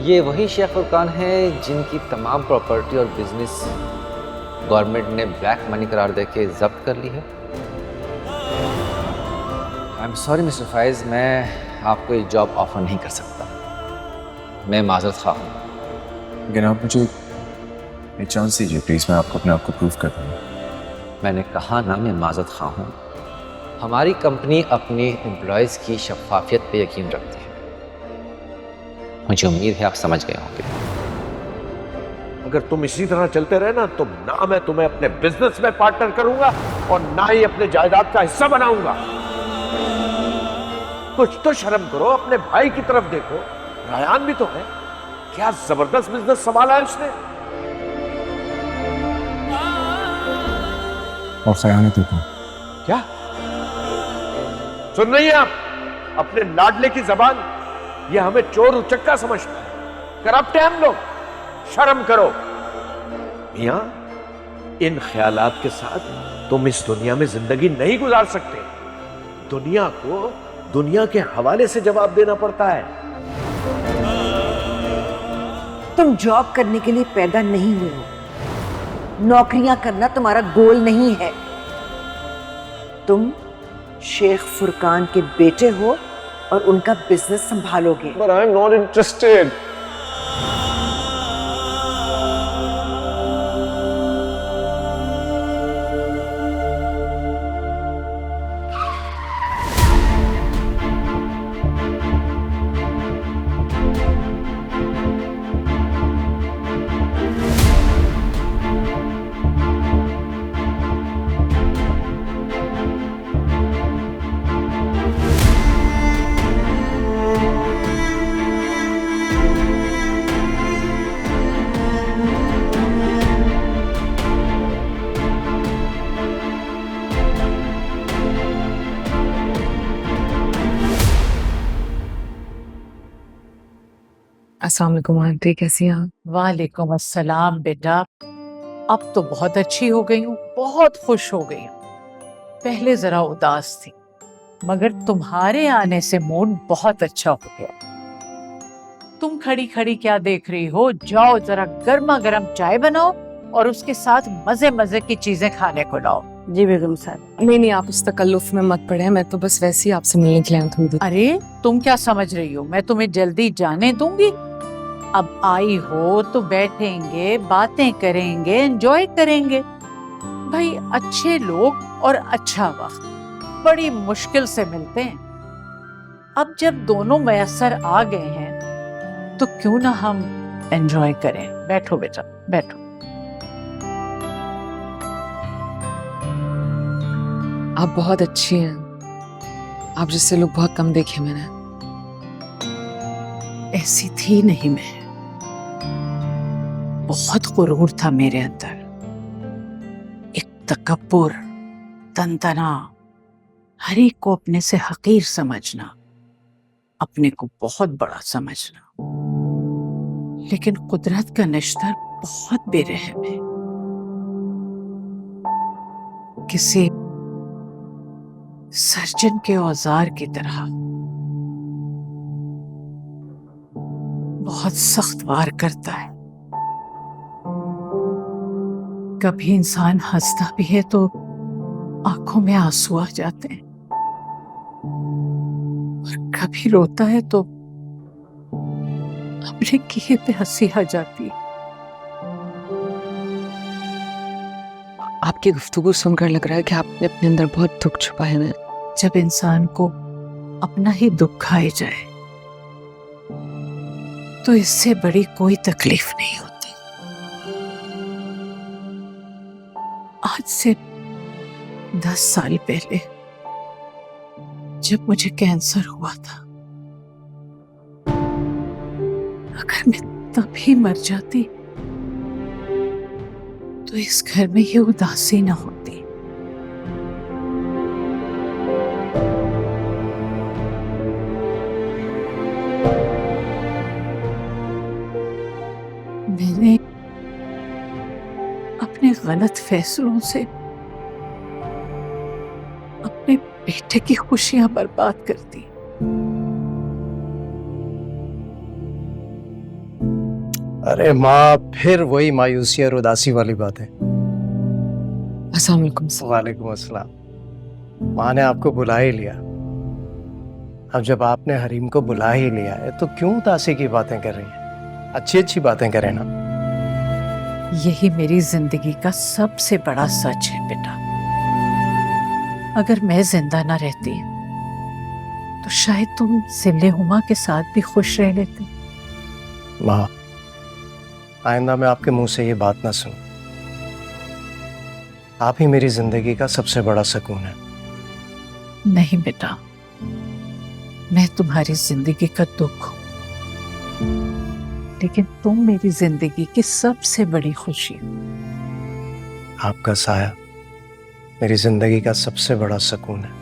ये वही शेख फुरकान है जिनकी तमाम प्रॉपर्टी और बिजनेस गवर्नमेंट ने ब्लैक मनी करार देके जब्त कर ली है। आई एम सॉरी मिस्टर फाइज, मैं आपको ये जॉब ऑफर नहीं कर सकता। मैं माजरत खा हूँ। लेकिन आप मुझे एक चांस दीजिए प्लीज़, मैं आपको अपने आप को प्रूव कर दूँगा। मैंने कहा ना मैं माजरत खा हूँ। हमारी कंपनी अपने एम्प्लॉयज़ की शफाफियत पे यकीन रखती है। मुझे उम्मीद है आप समझ गए होंगे। अगर तुम इसी तरह चलते रहे ना तो ना मैं तुम्हें अपने बिजनेस में पार्टनर करूंगा और ना ही अपने जायदाद का हिस्सा बनाऊंगा। कुछ तो शर्म करो, अपने भाई की तरफ देखो। रायान भी तो है, क्या जबरदस्त बिजनेस संभाला है उसने। और खयानत है क्या सुन रही हैं आप? अपने लाडले की जबान, ये हमें चोर उचक्का समझता है, करप्ट है हम लोग। शर्म करो मियां, इन ख्यालात के साथ तुम इस दुनिया में जिंदगी नहीं गुजार सकते। दुनिया को दुनिया के हवाले से जवाब देना पड़ता है। तुम जॉब करने के लिए पैदा नहीं हुए हो, नौकरियां करना तुम्हारा गोल नहीं है। तुम शेख फुरकान के बेटे हो और उनका business संभालोगे। But I'm not interested. अस्सलाम वालेकुम आंटी, कैसी हैं आप? वालेकुम अस्सलाम बेटा। अब तो बहुत अच्छी हो गई हूँ, बहुत खुश हो गई हूँ। पहले जरा उदास थी, मगर तुम्हारे आने से मूड बहुत अच्छा हो गया। तुम खड़ी खड़ी क्या देख रही हो? जाओ जरा गर्मा गर्म चाय बनाओ और उसके साथ मजे मजे की चीजें खाने को लाओ। जी बेगम साहब। नहीं, आप इस तकल्लुफ में मत पड़े, मैं तो बस वैसे ही आपसे मिलने के लिए आई थोड़ी देर। अरे तुम क्या समझ रही हो, मैं तुम्हें जल्दी जाने दूंगी? अब आई हो तो बैठेंगे, बातें करेंगे, एंजॉय करेंगे। भाई अच्छे लोग और अच्छा वक्त बड़ी मुश्किल से मिलते हैं। अब जब दोनों मयस्सर आ गए हैं तो क्यों ना हम एंजॉय करें। बैठो बेटा, बैठो। आप बहुत अच्छी हैं, आप जैसे लोग बहुत कम देखे मैंने। ऐसी थी नहीं मैं, बहुत गुरूर था मेरे अंदर, एक तकब्बुर, तनतना, हर एक को अपने से हकीर समझना, अपने को बहुत बड़ा समझना। लेकिन कुदरत का निश्तर बहुत बेरहम है। किसी सर्जन के औजार की तरह बहुत सख्त वार करता है। कभी इंसान हंसता भी है तो आंखों में आंसू आ जाते हैं, और कभी रोता है तो अपने किए पे हंसी आ जाती है। आपकी गुफ्तगू सुनकर लग रहा है कि आपने अपने अंदर बहुत दुख छुपाए हैं। जब इंसान को अपना ही दुख खाए जाए तो इससे बड़ी कोई तकलीफ नहीं होती। आज से 10 साल पहले जब मुझे कैंसर हुआ था, अगर मैं तभी मर जाती तो इस घर में ये उदासी ना होती। मैंने अपने गलत फैसलों से अपने बेटे की खुशियां बर्बाद कर दी। अरे माँ, फिर वही मायूसी और उदासी वाली बात है। अस्सलाम वालेकुम सर। वालेकुम अस्सलाम। माँ ने आपको बुला ही लिया। अब जब आपने हरीम को बुला ही लिया है तो क्यों उदासी की बातें कर रही हैं? अच्छी अच्छी बातें करें ना। यही मेरी जिंदगी का सबसे बड़ा सच है बेटा। अगर मैं जिंदा ना रहती तो शायद तुम सिले हुमा के साथ भी खुश रह लेते। माँ, आइंदा मैं आपके मुंह से ये बात ना सुनूं। आप ही मेरी जिंदगी का सबसे बड़ा सुकून है। नहीं बेटा, मैं तुम्हारी जिंदगी का दुख हूं, लेकिन तुम मेरी जिंदगी की सबसे बड़ी खुशी हो। आपका साया मेरी जिंदगी का सबसे बड़ा सुकून है।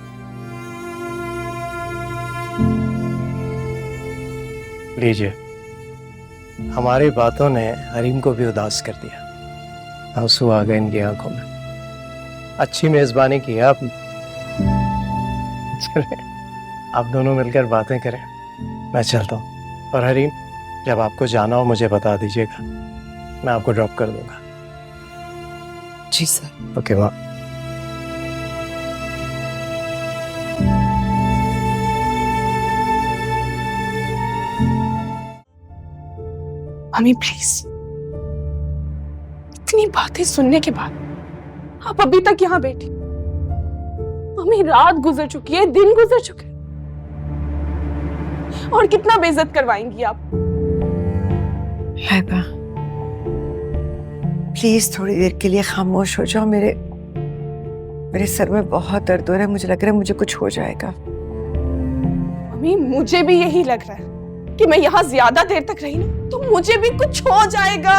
लीजिए, हमारी बातों ने हरीम को भी उदास कर दिया। आंसू आ गए इनकी आंखों में। अच्छी मेजबानी की है आपने। चले, आप दोनों मिलकर बातें करें, मैं चलता हूँ। और हरीम, जब आपको जाना हो मुझे बता दीजिएगा, मैं आपको ड्रॉप कर दूंगा। जी सर। ओके माँ। मम्मी प्लीज, इतनी बातें सुनने के बाद आप अभी तक यहाँ बैठी। मम्मी, रात गुजर चुकी है, दिन गुजर चुके हैं। और कितना बेइज्जत करवाएंगी आप? लाइबा, प्लीज थोड़ी देर के लिए खामोश हो जाओ। मेरे सर में बहुत दर्द हो रहा है। मुझे लग रहा है मुझे कुछ हो जाएगा। मम्मी, मुझे भी यही लग रहा है कि मैं यहाँ ज्यादा देर तक रही ना तो मुझे भी कुछ हो जाएगा।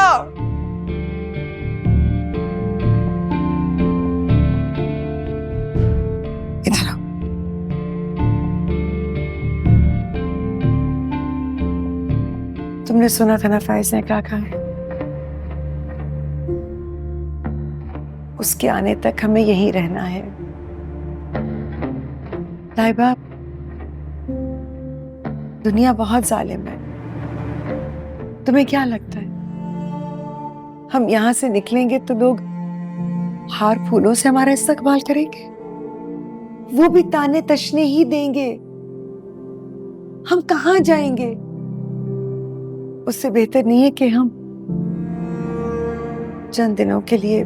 इधर आओ। तुमने सुना था ना फाइज ने क्या कहा है? उसके आने तक हमें यहीं रहना है। लाइबा, दुनिया बहुत जालिम है। तुम्हें क्या लगता है हम यहां से निकलेंगे तो लोग हार फूलों से हमारा इस्तकबाल करेंगे? वो भी ताने तशने ही देंगे। हम कहां जाएंगे? उससे बेहतर नहीं है कि हम चंद दिनों के लिए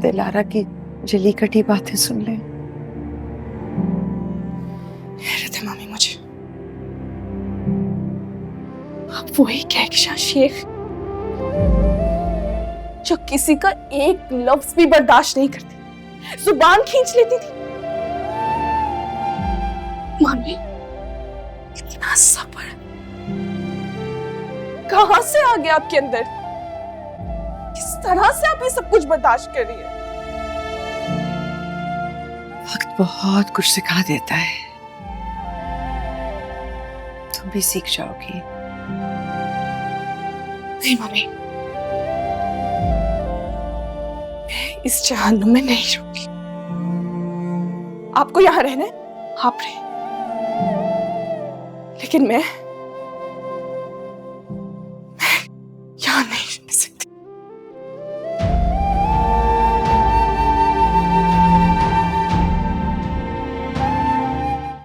दिलारा की जली कटी बातें सुन लें। हैरत है मम्मी मुझे। आप वही कहकशां शेख जो किसी का एक लफ्ज भी बर्दाश्त नहीं करती, जुबान खींच लेती थी। मम्मी, इतना सब्र कहां से आ गया आपके अंदर? किस तरह से आप ये सब कुछ बर्दाश्त कर रही है? वक्त बहुत कुछ सिखा देता है। तुम भी सीख जाओगी। नहीं मम्मी, मैं इस जहन्नुम में नहीं रहूंगी। आपको यहां रहना है, आप रहे, लेकिन मैं यहां नहीं रह सकती।